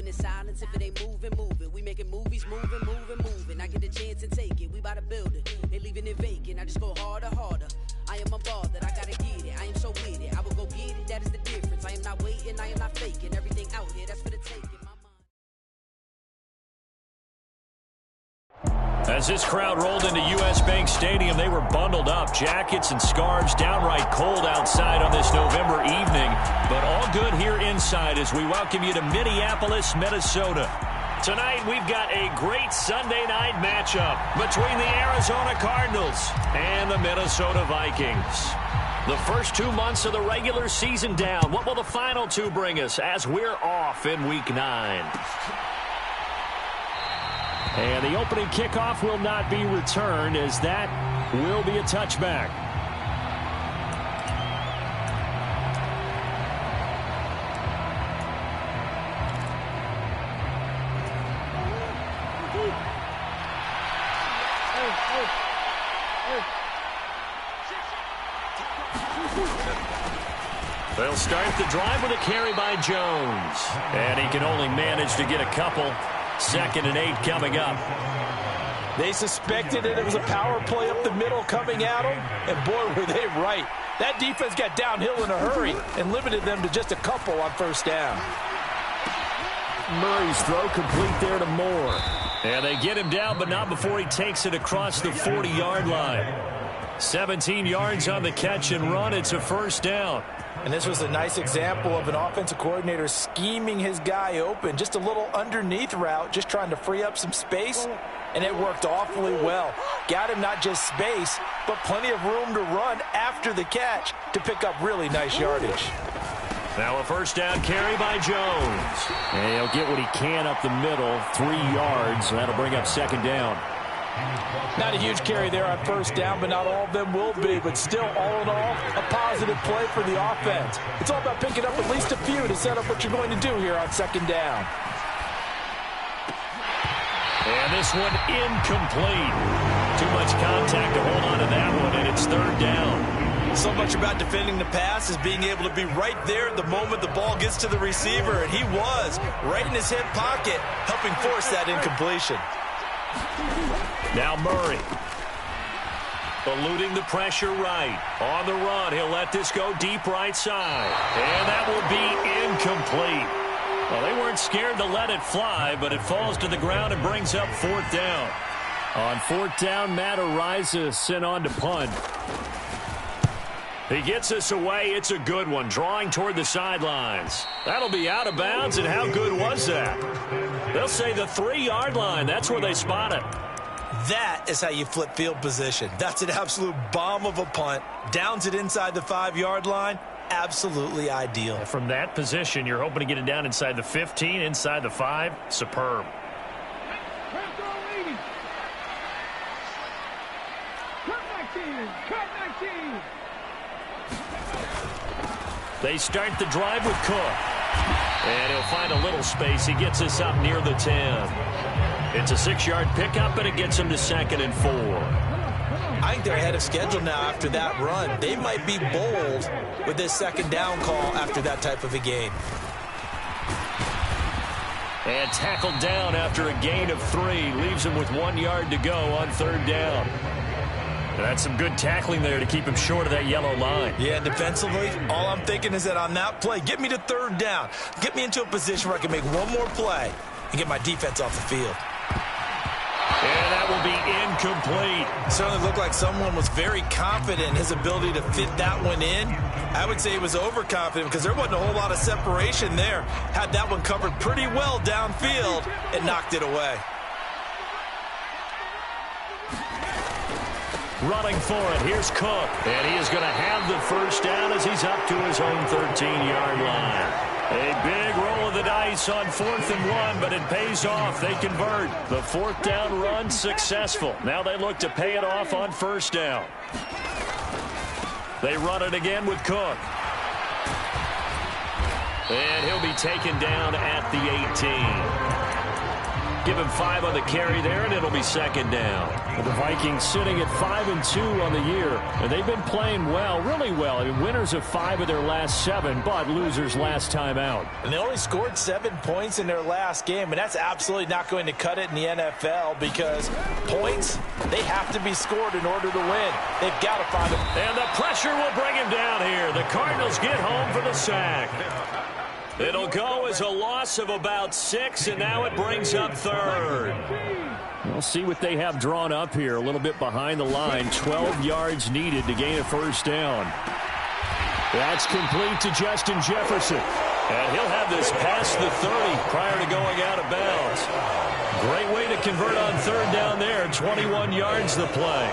in silence. If it ain't moving, move it. We making movies, moving. I get a chance and take it. We bout to build it. Ain't leaving it vacant. I just go harder. I am unbothered. I gotta get it. I am so with it. I will go get it. That is the difference. I am not waiting. I am not faking. Everything out here, that's for the taking. As this crowd rolled into U.S. Bank Stadium, they were bundled up, jackets and scarves, downright cold outside on this November evening, but all good here inside as we welcome you to Minneapolis, Minnesota. Tonight, we've got a great Sunday night matchup between the Arizona Cardinals and the Minnesota Vikings. The first 2 months of the regular season down. What will the final two bring us as we're off in Week 9? And the opening kickoff will not be returned, as that will be a touchback. They'll start the drive with a carry by Jones. And he can only manage to get a couple. 2nd and 8 coming up. They suspected it was a power play up the middle coming at them, and boy, were they right. That defense got downhill in a hurry and limited them to just a couple on first down. Murray's throw complete there to Moore. And they get him down, but not before he takes it across the 40-yard line. 17 yards on the catch and run. It's a first down. And this was a nice example of an offensive coordinator scheming his guy open. Just a little underneath route, just trying to free up some space, and it worked awfully well. Got him not just space, but plenty of room to run after the catch to pick up really nice yardage. Now a first down carry by Jones. And he'll get what he can up the middle, 3 yards, and that'll bring up 2nd down. Not a huge carry there on first down, but not all of them will be. But still, all in all, a positive play for the offense. It's all about picking up at least a few to set up what you're going to do here on 2nd down. And this one incomplete. Too much contact to hold on to that one, and it's 3rd down. So much about defending the pass is being able to be right there at the moment the ball gets to the receiver, and he was right in his hip pocket, helping force that incompletion. Now Murray. Eluding the pressure right. On the run, he'll let this go deep right side. And that will be incomplete. Well, they weren't scared to let it fly, but it falls to the ground and brings up 4th down. On 4th down, Matt Araiza sent on to punt. He gets us away. It's a good one, drawing toward the sidelines. That'll be out of bounds, and how good was that? They'll say the 3-yard line. That's where they spot it. That is how you flip field position. That's an absolute bomb of a punt. Downs it inside the 5-yard line. Absolutely ideal. From that position, you're hoping to get it down inside the 15, inside the 5. Superb. They start the drive with Cook. And he'll find a little space. He gets us up near the 10. It's a 6-yard pickup, and it gets him to 2nd and 4. I think they're ahead of schedule now after that run. They might be bold with this 2nd down call after that type of a game. And tackled down after a gain of 3. Leaves him with 1 yard to go on 3rd down. That's some good tackling there to keep him short of that yellow line. Yeah, defensively, all I'm thinking is that on that play, get me to 3rd down. Get me into a position where I can make one more play and get my defense off the field. And that will be incomplete. Certainly looked like someone was very confident in his ability to fit that one in. I would say he was overconfident because there wasn't a whole lot of separation there. Had that one covered pretty well downfield and knocked it away. Running for it, here's Cook. And he is going to have the first down as he's up to his own 13-yard line. A big roll of the dice on 4th and 1, but it pays off. They convert. The 4th down run successful. Now they look to pay it off on 1st down. They run it again with Cook. And he'll be taken down at the 18. Give him 5 on the carry there, and it'll be second down. Well, the Vikings sitting at 5-2 on the year, and they've been playing well, really well. I mean, winners of 5 of their last 7, but losers last time out. And they only scored 7 points in their last game, and that's absolutely not going to cut it in the NFL because points, they have to be scored in order to win. They've got to find them. And the pressure will bring him down here. The Cardinals get home for the sack. It'll go as a loss of about 6, and now it brings up third. We'll see what they have drawn up here. A little bit behind the line. 12 yards needed to gain a first down. That's complete to Justin Jefferson. And he'll have this past the 30 prior to going out of bounds. Great way to convert on third down there. 21 yards the play.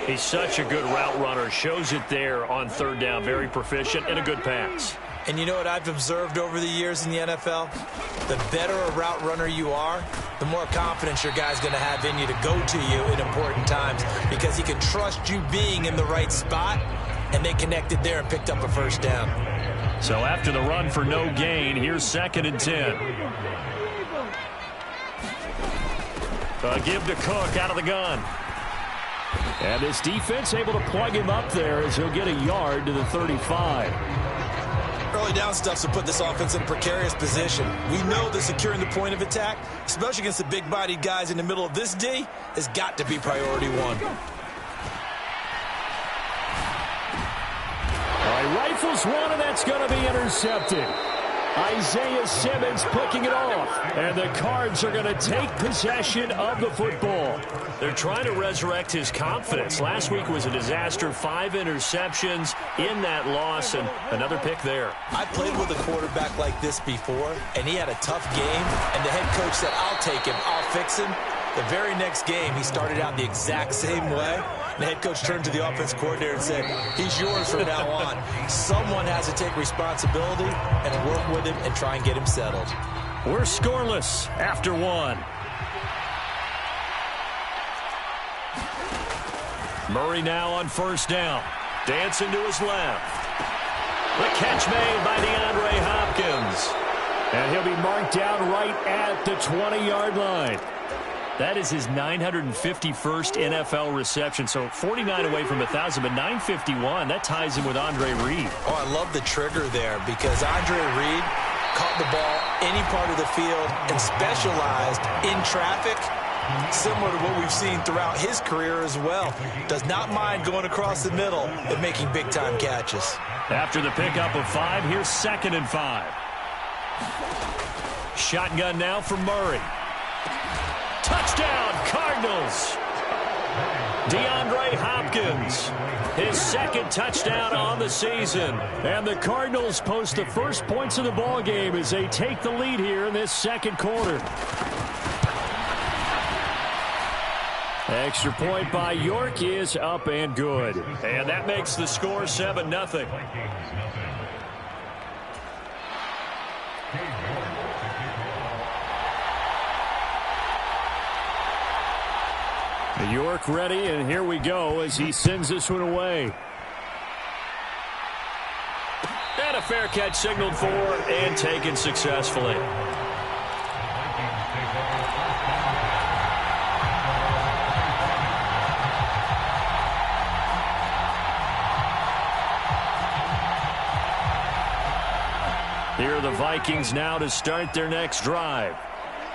He's such a good route runner. Shows it there on third down. Very proficient and a good pass. And you know what I've observed over the years in the NFL? The better a route runner you are, the more confidence your guy's going to have in you to go to you in important times because he can trust you being in the right spot, and they connected there and picked up a first down. So after the run for no gain, here's 2nd and 10. Give to Cook out of the gun. And this defense able to plug him up there as he'll get a yard to the 35. Early down stuff will put this offense in a precarious position. We know that securing the point of attack, especially against the big-bodied guys in the middle of this D, has got to be priority 1. All right, rifles one, and that's going to be intercepted. Isaiah Simmons picking it off. And the Cards are going to take possession of the football. They're trying to resurrect his confidence. Last week was a disaster. 5 interceptions in that loss, and another pick there. I played with a quarterback like this before, and he had a tough game, and the head coach said, I'll take him, I'll fix him. The very next game, he started out the exact same way. The head coach turned to the offense coordinator and said, he's yours from now on. Someone has to take responsibility and work with him and try and get him settled. We're scoreless after 1. Murray now on first down. Dancing to his left. The catch made by DeAndre Hopkins. And he'll be marked down right at the 20-yard line. That is his 951st NFL reception. So 49 away from 1,000, but 951. That ties him with Andre Reed. Oh, I love the trigger there because Andre Reed caught the ball any part of the field and specialized in traffic, similar to what we've seen throughout his career as well. Does not mind going across the middle and making big-time catches. After the pickup of 5, here's 2nd and 5. Shotgun now for Murray. Touchdown, Cardinals. DeAndre Hopkins, his 2nd touchdown on the season. And the Cardinals post the first points of the ball game as they take the lead here in this 2nd quarter. Extra point by York is up and good. And that makes the score 7-0. York ready, and here we go as he sends this one away. And a fair catch signaled for and taken successfully. Here are the Vikings now to start their next drive.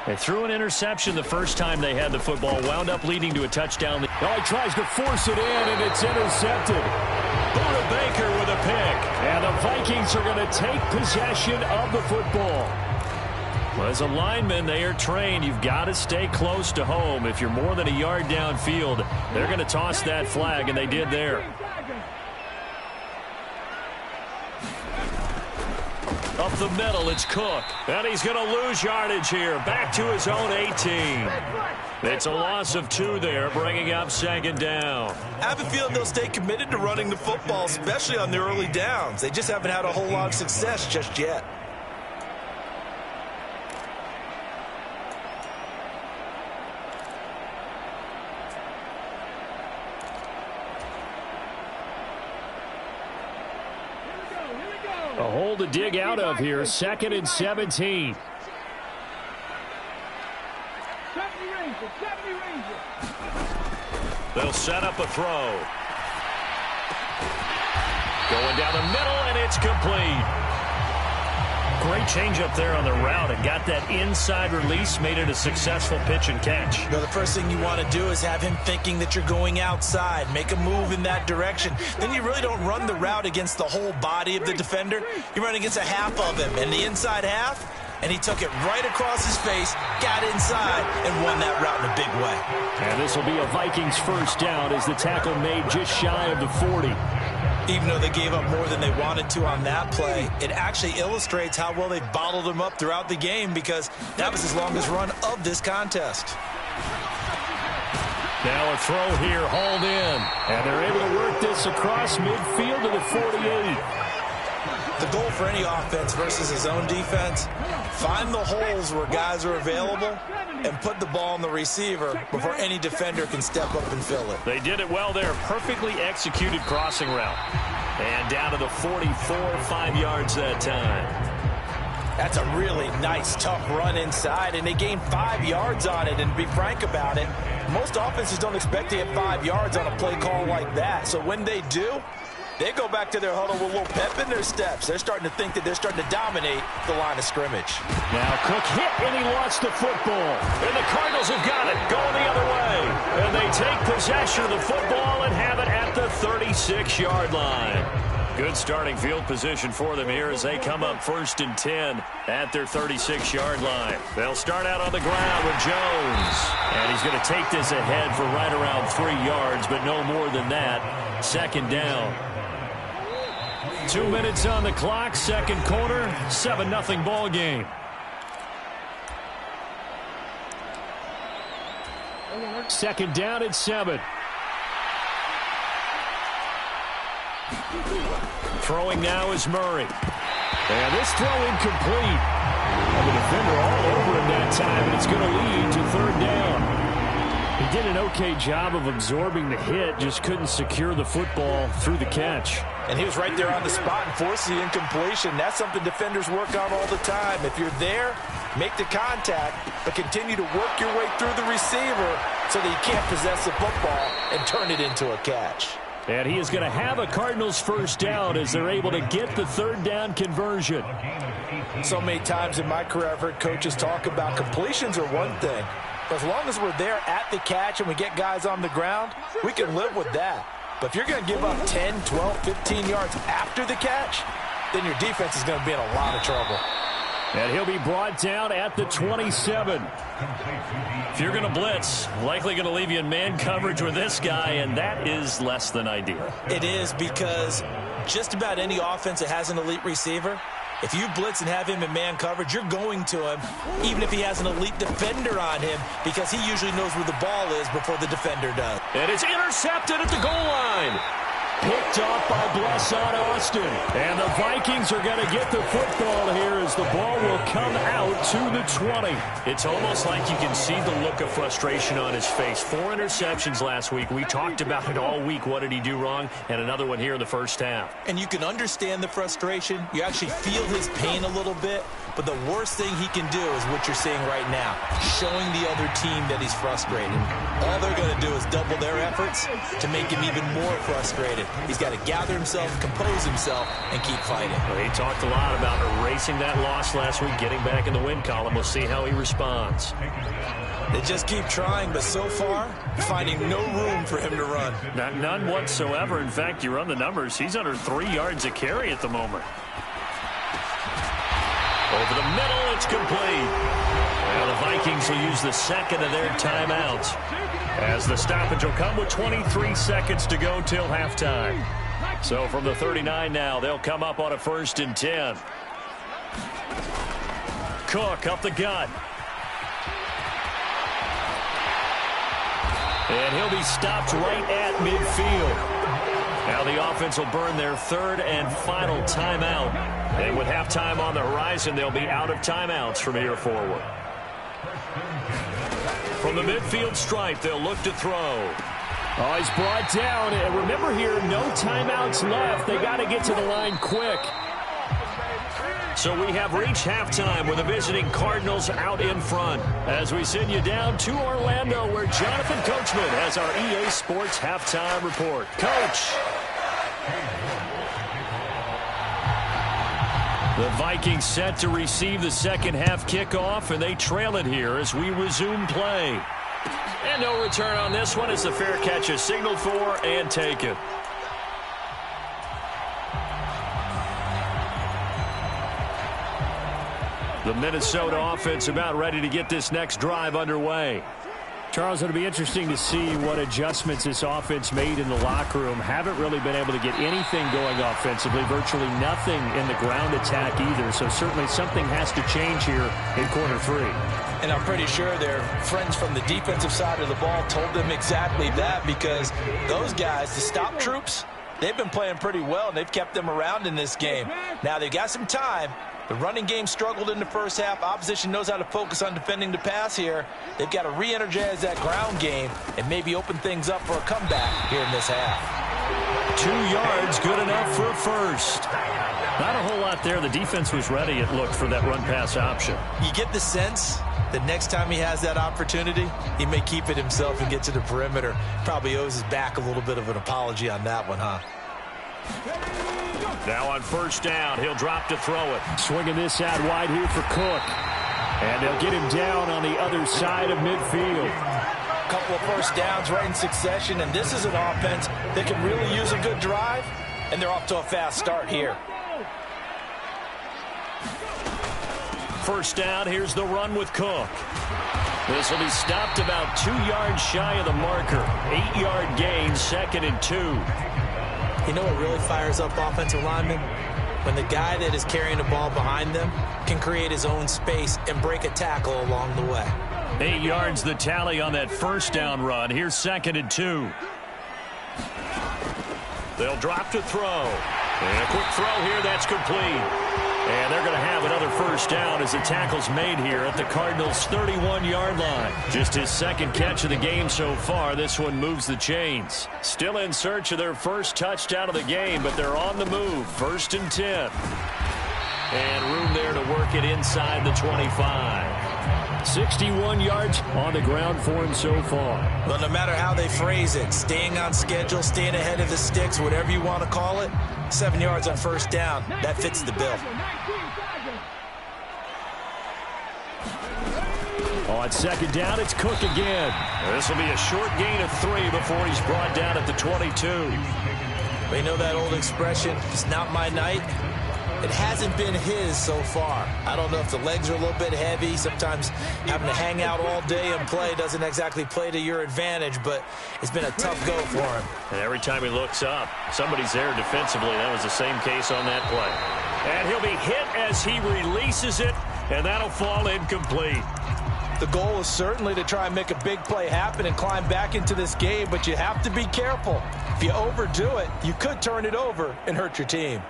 They threw an interception the first time they had the football, wound up leading to a touchdown. Oh, he tries to force it in, and it's intercepted. Buda Baker with a pick. And the Vikings are going to take possession of the football. Well, as a lineman, they are trained. You've got to stay close to home. If you're more than a yard downfield, they're going to toss that flag, and they did there. Up the middle, it's Cook. And he's going to lose yardage here. Back to his own 18. It's a loss of 2 there, bringing up 2nd down. I have a feeling they'll stay committed to running the football, especially on the early downs. They just haven't had a whole lot of success just yet. A hole to dig out of here. 2nd and 17. They'll set up a throw. Going down the middle, and it's complete. Great change up there on the route and got that inside release, made it a successful pitch and catch. You know, the first thing you want to do is have him thinking that you're going outside, make a move in that direction. Then you really don't run the route against the whole body of the defender. You run against a half of him, and the inside half, and he took it right across his face, got inside, and won that route in a big way. And this will be a Vikings first down as the tackle made just shy of the 40. Even though they gave up more than they wanted to on that play, it actually illustrates how well they've bottled him up throughout the game because that was his longest run of this contest. Now a throw here, hauled in. And they're able to work this across midfield to the 48. The goal for any offense versus his own defense, find the holes where guys are available and put the ball on the receiver before any defender can step up and fill it. They did it well there. Perfectly executed crossing route. And down to the 44, 5 yards that time. That's a really nice, tough run inside, and they gained 5 yards on it. And to be frank about it, most offenses don't expect to get 5 yards on a play call like that. So when they do, they go back to their huddle with a little pep in their steps. They're starting to think that they're starting to dominate the line of scrimmage. Now Cook hit, and he lost the football. And the Cardinals have got it, going the other way. And they take possession of the football and have it at the 36-yard line. Good starting field position for them here as they come up 1st and 10 at their 36-yard line. They'll start out on the ground with Jones. And he's going to take this ahead for right around 3 yards, but no more than that. 2nd down. 2 minutes on the clock, second quarter, 7-0 ball game. Second down at 7. Throwing now is Murray. And this throw incomplete. And the defender all over him that time, and it's going to lead to 3rd down. He did an okay job of absorbing the hit, just couldn't secure the football through the catch. And he was right there on the spot and forced the incompletion. That's something defenders work on all the time. If you're there, make the contact, but continue to work your way through the receiver so that you can't possess the football and turn it into a catch. And he is going to have a Cardinals first down as they're able to get the 3rd down conversion. So many times in my career I've heard coaches talk about completions are one thing. But as long as we're there at the catch and we get guys on the ground, we can live with that. But if you're going to give up 10, 12, 15 yards after the catch, then your defense is going to be in a lot of trouble. And he'll be brought down at the 27. If you're going to blitz, likely going to leave you in man coverage with this guy, and that is less than ideal. It is because just about any offense that has an elite receiver, if you blitz and have him in man coverage, you're going to him, even if he has an elite defender on him, because he usually knows where the ball is before the defender does. And it's intercepted at the goal line. Picked off by Blesson Austin. And the Vikings are going to get the football here as the ball will come out to the 20. It's almost like you can see the look of frustration on his face. 4 interceptions last week. We talked about it all week. What did he do wrong? And another one here in the first half. And you can understand the frustration. You actually feel his pain a little bit. But the worst thing he can do is what you're seeing right now, showing the other team that he's frustrated. All they're going to do is double their efforts to make him even more frustrated. He's got to gather himself, compose himself, and keep fighting. Well, he talked a lot about erasing that loss last week, getting back in the win column. We'll see how he responds. They just keep trying, but so far, finding no room for him to run. None whatsoever. In fact, you run the numbers, he's under 3 yards a carry at the moment. Over the middle, it's complete. Well, the Vikings will use the second of their timeouts as the stoppage will come with 23 seconds to go till halftime. So from the 39 now, they'll come up on a 1st and 10. Cook up the gut. And he'll be stopped right at midfield. Now the offense will burn their 3rd and final timeout. And with halftime on the horizon, they'll be out of timeouts from here forward. From the midfield stripe, they'll look to throw. Oh, he's brought down. And remember here, no timeouts left. They got to get to the line quick. So we have reached halftime with the visiting Cardinals out in front. As we send you down to Orlando, where Jonathan Coachman has our EA Sports halftime report. Coach. The Vikings set to receive the second half kickoff, and they trail it here as we resume play. And no return on this one as the fair catch is signaled for and taken. The Minnesota offense about ready to get this next drive underway. Charles, it'll be interesting to see what adjustments this offense made in the locker room. Haven't really been able to get anything going offensively, virtually nothing in the ground attack either. So certainly something has to change here in quarter three. And I'm pretty sure their friends from the defensive side of the ball told them exactly that, because those guys, the stop troops, they've been playing pretty well, and they've kept them around in this game. Now they've got some time. The running game struggled in the first half. Opposition knows how to focus on defending the pass here. They've got to re-energize that ground game and maybe open things up for a comeback here in this half. 2 yards, good enough for a first. Not a whole lot there. The defense was ready, it looked, for that run-pass option. You get the sense that next time he has that opportunity, he may keep it himself and get to the perimeter. Probably owes his back a little bit of an apology on that one, huh? Now on first down, he'll drop to throw it. Swinging this out wide here for Cook. And they'll get him down on the other side of midfield. A couple of first downs right in succession, and this is an offense that can really use a good drive, and they're off to a fast start here. First down, here's the run with Cook. This will be stopped about 2 yards shy of the marker. 8-yard gain, 2nd and 2. You know what really fires up offensive linemen? When the guy that is carrying the ball behind them can create his own space and break a tackle along the way. 8 yards the tally on that first down run. Here's 2nd and 2. They'll drop to throw. And a quick throw here, that's complete. And they're going to have another first down as the tackle's made here at the Cardinals' 31-yard line. Just his second catch of the game so far. This one moves the chains. Still in search of their first touchdown of the game, but they're on the move. 1st and 10. And room there to work it inside the 25. 61 yards on the ground for him so far. Well, no matter how they phrase it, staying on schedule, staying ahead of the sticks, whatever you want to call it, 7 yards on first down, that fits the bill. On second down, it's Cook again. This will be a short gain of 3 before he's brought down at the 22. We know that old expression, it's not my night. It hasn't been his so far. I don't know if the legs are a little bit heavy. Sometimes having to hang out all day and play doesn't exactly play to your advantage, but it's been a tough go for him. And every time he looks up, somebody's there defensively. That was the same case on that play. And he'll be hit as he releases it, and that'll fall incomplete. The goal is certainly to try and make a big play happen and climb back into this game, but you have to be careful. If you overdo it, you could turn it over and hurt your team.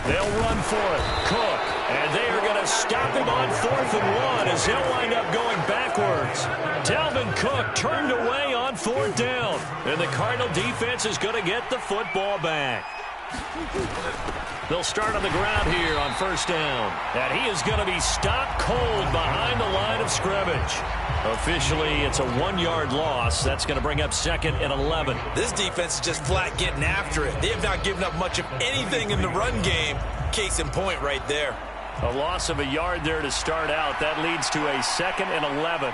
They'll run for it. Cook. And they are going to stop him on 4th and 1 as he'll wind up going backwards. Dalvin Cook turned away on 4th down. And the Cardinal defense is going to get the football back. They'll start on the ground here on first down. And he is going to be stopped cold behind the line of scrimmage. Officially, it's a 1-yard loss. That's going to bring up 2nd and 11. This defense is just flat getting after it. They have not given up much of anything in the run game. Case in point right there. A loss of a yard there to start out. That leads to a 2nd and 11.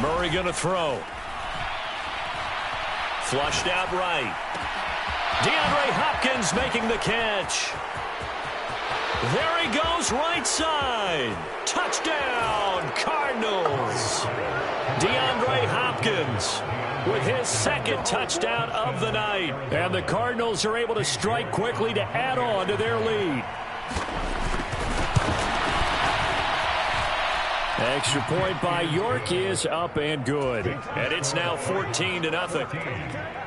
Murray going to throw. Flushed out right. DeAndre Hopkins making the catch. There he goes, right side. Touchdown, Cardinals. DeAndre Hopkins with his 2nd touchdown of the night. And the Cardinals are able to strike quickly to add on to their lead. Extra point by York is up and good. And it's now 14-0.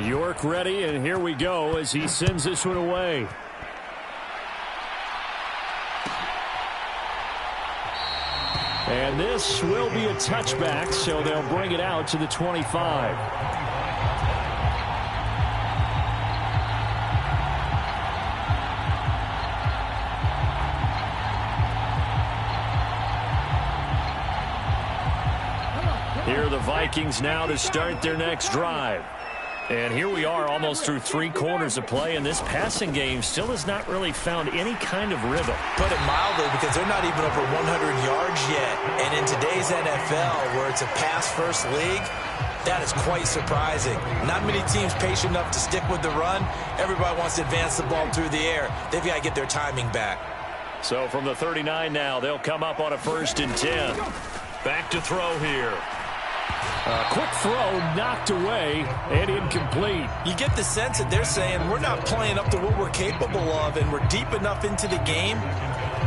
York ready, and here we go as he sends this one away. And this will be a touchback, so they'll bring it out to the 25. Here are the Vikings now to start their next drive. And here we are almost through 3 quarters of play, and this passing game still has not really found any kind of rhythm. Put it mildly, because they're not even over 100 yards yet. And in today's NFL, where it's a pass-first league, that is quite surprising. Not many teams patient enough to stick with the run. Everybody wants to advance the ball through the air. They've got to get their timing back. So from the 39 now, they'll come up on a 1st and 10. Back to throw here. A quick throw knocked away and incomplete. You get the sense that they're saying we're not playing up to what we're capable of, and we're deep enough into the game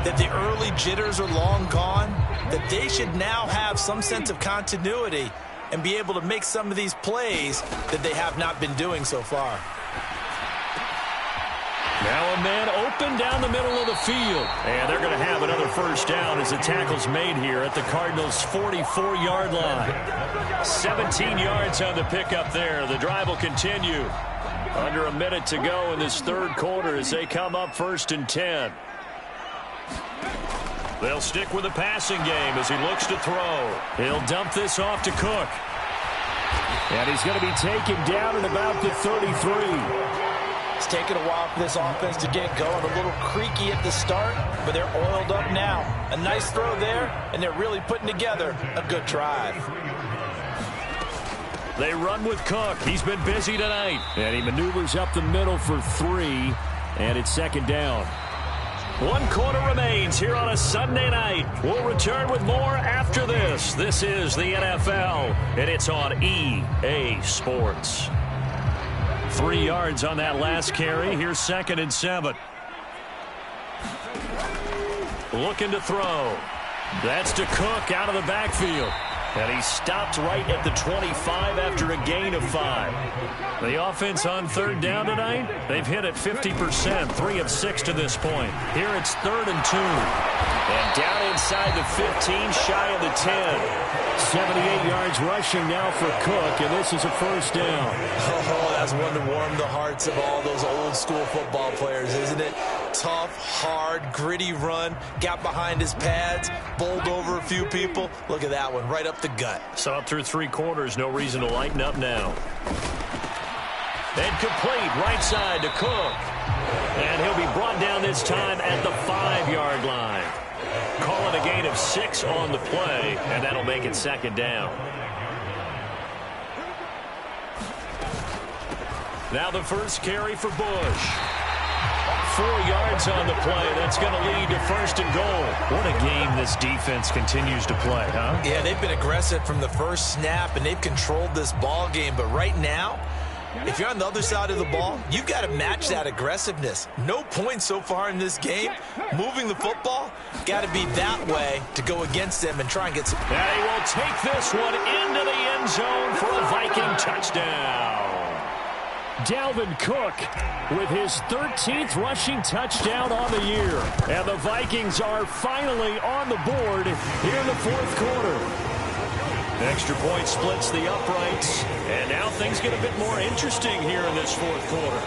that the early jitters are long gone, that they should now have some sense of continuity and be able to make some of these plays that they have not been doing so far. Now a man open down the middle of the field. And they're going to have another 1st down as the tackle's made here at the Cardinals' 44-yard line. 17 yards on the pickup there. The drive will continue. Under a minute to go in this 3rd quarter as they come up 1st and 10. They'll stick with the passing game as he looks to throw. He'll dump this off to Cook. And he's going to be taken down at about the 33. It's taken a while for this offense to get going. A little creaky at the start, but they're oiled up now. A nice throw there, and they're really putting together a good drive. They run with Cook. He's been busy tonight. And he maneuvers up the middle for 3, and it's 2nd down. 1 quarter remains here on a Sunday night. We'll return with more after this. This is the NFL, and it's on EA Sports. 3 yards on that last carry. Here's 2nd and 7. Looking to throw. That's to Cook out of the backfield. And he stopped right at the 25 after a gain of 5. The offense on 3rd down tonight, they've hit it 50%, 3 of 6 to this point. Here it's 3rd and 2. And down inside the 15, shy of the 10. 78 yards rushing now for Cook, and this is a 1st down. Oh, that's one to warm the hearts of all those old school football players, isn't it? Tough, hard, gritty run, got behind his pads, bowled over a few people. Look at that one, right up the gut. So up through 3 quarters, no reason to lighten up now. And complete, right side to Cook. And he'll be brought down this time at the 5-yard line. Call it a gain of 6 on the play, and that'll make it 2nd down. Now the first carry for Bush. 4 yards on the play. That's going to lead to 1st and goal. What a game this defense continues to play, huh? Yeah, they've been aggressive from the first snap, and they've controlled this ball game. But right now, if you're on the other side of the ball, you've got to match that aggressiveness. No points so far in this game. Moving the football, got to be that way to go against them and try and get some. And he will take this one into the end zone for a Viking touchdown. Dalvin Cook with his 13th rushing touchdown on the year. And the Vikings are finally on the board here in the 4th quarter. Extra point splits the uprights. And now things get a bit more interesting here in this 4th quarter.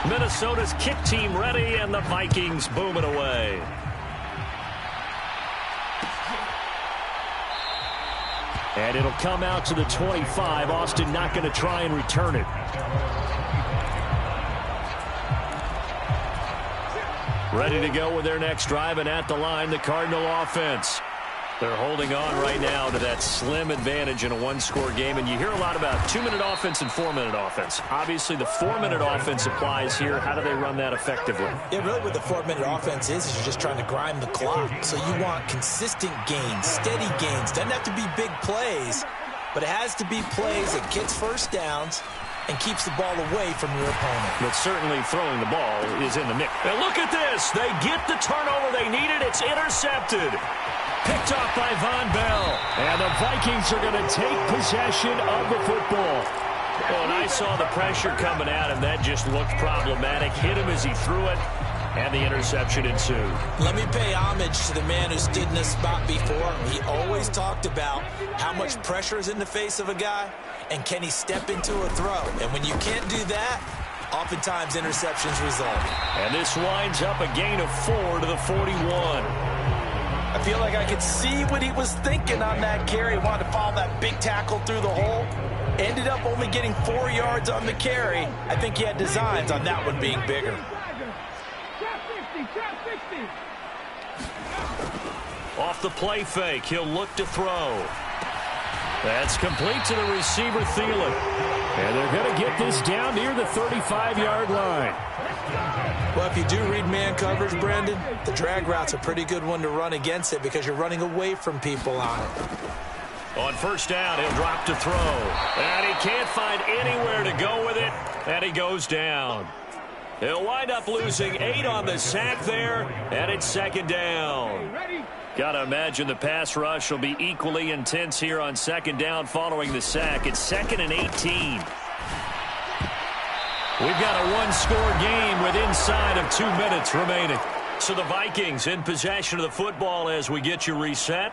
Minnesota's kick team ready, and the Vikings booming away. And it'll come out to the 25. Austin not going to try and return it. Ready to go with their next drive, and at the line, the Cardinal offense. They're holding on right now to that slim advantage in a 1-score game, and you hear a lot about 2-minute offense and 4-minute offense. Obviously, the 4-minute offense applies here. How do they run that effectively? Yeah, really what the 4-minute offense is you're just trying to grind the clock. So you want consistent gains, steady gains. Doesn't have to be big plays, but it has to be plays that gets first downs and keeps the ball away from your opponent. But certainly throwing the ball is in the mix. And look at this. They get the turnover they needed. It's intercepted. Picked off by Von Bell. And the Vikings are going to take possession of the football. Well, and I saw the pressure coming at him. That just looked problematic. Hit him as he threw it, and the interception ensued. Let me pay homage to the man who stood in this spot before. He always talked about how much pressure is in the face of a guy, and can he step into a throw. And when you can't do that, oftentimes interceptions result. And this winds up a gain of 4 to the 41. I feel like I could see what he was thinking on that carry. He wanted to follow that big tackle through the hole. Ended up only getting 4 yards on the carry. I think he had designs on that one being bigger. Off the play fake, he'll look to throw. That's complete to the receiver, Thielen. And they're going to get this down near the 35-yard line. Well, if you do read man coverage, Brandon, the drag route's a pretty good one to run against it because you're running away from people on it. On first down, he'll drop to throw. And he can't find anywhere to go with it, and he goes down. He'll wind up losing 8 on the sack there, and it's second down. Got to imagine the pass rush will be equally intense here on second down following the sack. It's 2nd and 18. We've got a one-score game with inside of 2 minutes remaining. So the Vikings in possession of the football as we get you reset.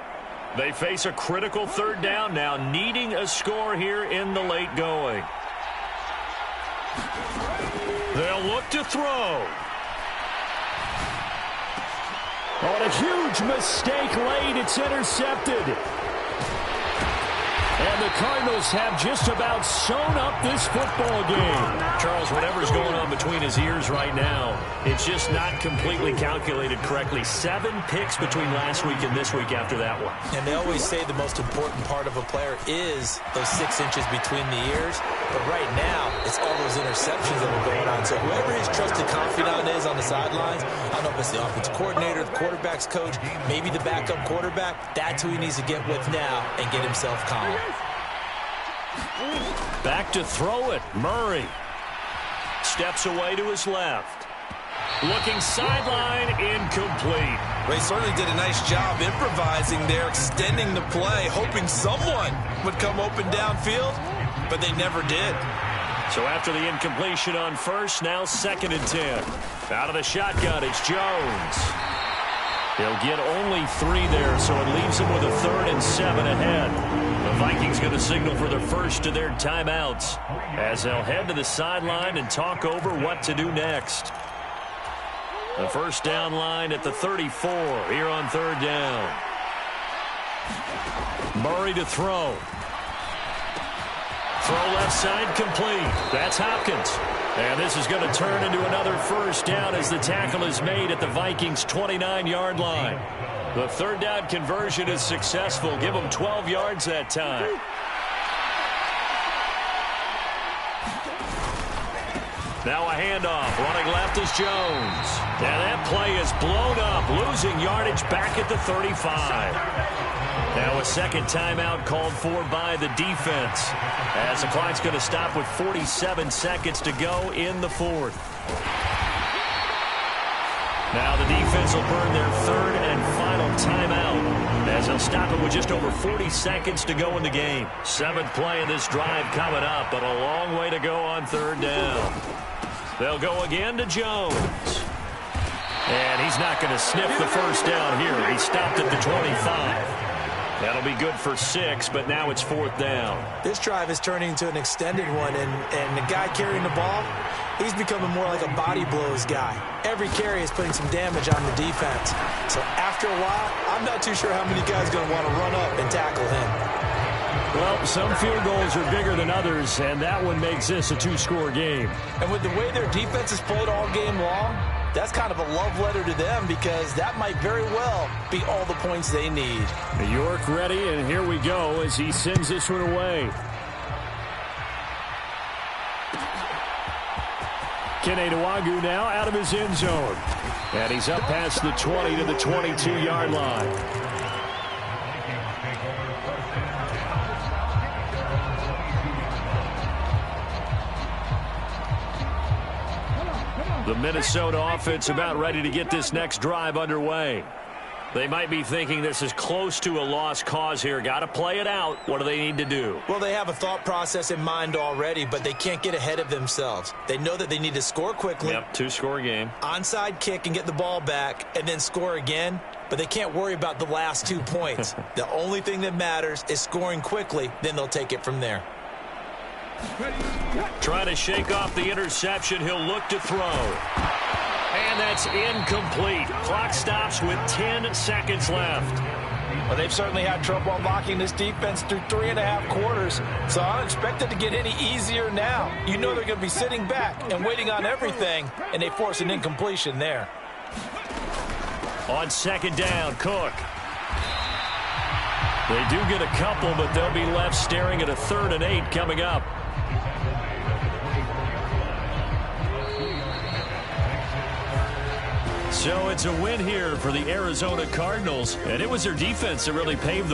They face a critical third down now, needing a score here in the late going. They'll look to throw. Oh, and a huge mistake late. It's intercepted. And the Cardinals have just about sewn up this football game. Charles, whatever's going on between his ears right now, it's just not completely calculated correctly. 7 picks between last week and this week after that one. And they always say the most important part of a player is those 6 inches between the ears. But right now, it's all those interceptions that are going on. So whoever his trusted confidant is on the sidelines, I don't know if it's the offensive coordinator, the quarterback's coach, maybe the backup quarterback, that's who he needs to get with now and get himself calm. Back to throw it. Murray steps away to his left. Looking sideline, incomplete. They certainly did a nice job improvising there, extending the play, hoping someone would come open downfield, but they never did. So after the incompletion on first, now 2nd and 10. Out of the shotgun, it's Jones. He'll get only 3 there, so it leaves him with a 3rd and 7 ahead. The Vikings going to signal for the first of their timeouts as they'll head to the sideline and talk over what to do next. The first down line at the 34 here on 3rd down. Murray to throw. Throw left side complete. That's Hopkins. And this is going to turn into another first down as the tackle is made at the Vikings' 29-yard line. The 3rd down conversion is successful. Give them 12 yards that time. Now a handoff. Running left is Jones. And that play is blown up, losing yardage back at the 35. Now a second timeout called for by the defense, as the clock's going to stop with 47 seconds to go in the 4th. Now the defense will burn their 3rd and final timeout, as they'll stop it with just over 40 seconds to go in the game. 7th play of this drive coming up, but a long way to go on 3rd down. They'll go again to Jones. And he's not going to sniff the first down here. He stopped at the 25. That'll be good for 6, but now it's 4th down. This drive is turning into an extended one, and the guy carrying the ball, he's becoming more like a body blows guy. Every carry is putting some damage on the defense. So after a while, I'm not too sure how many guys are going to want to run up and tackle him. Well, some field goals are bigger than others, and that one makes this a 2-score game. And with the way their defense has played all game long, that's kind of a love letter to them, because that might very well be all the points they need. York ready, and here we go as he sends this one away. Kene Nwagu now out of his end zone. And he's up past the 20 to the 22-yard line. The Minnesota offense about ready to get this next drive underway. They might be thinking this is close to a lost cause here. Got to play it out. What do they need to do? Well, they have a thought process in mind already, but they can't get ahead of themselves. They know that they need to score quickly. Yep, 2-score game. Onside kick and get the ball back and then score again, but they can't worry about the last 2 points. The only thing that matters is scoring quickly, then they'll take it from there. Trying to shake off the interception. He'll look to throw. And that's incomplete. Clock stops with 10 seconds left. Well, they've certainly had trouble unlocking this defense through 3.5 quarters, so I don't expect it to get any easier now. You know they're going to be sitting back and waiting on everything, and they force an incompletion there. On second down, Cook. They do get a couple, but they'll be left staring at a 3rd and 8 coming up. So it's a win here for the Arizona Cardinals, and it was their defense that really paved the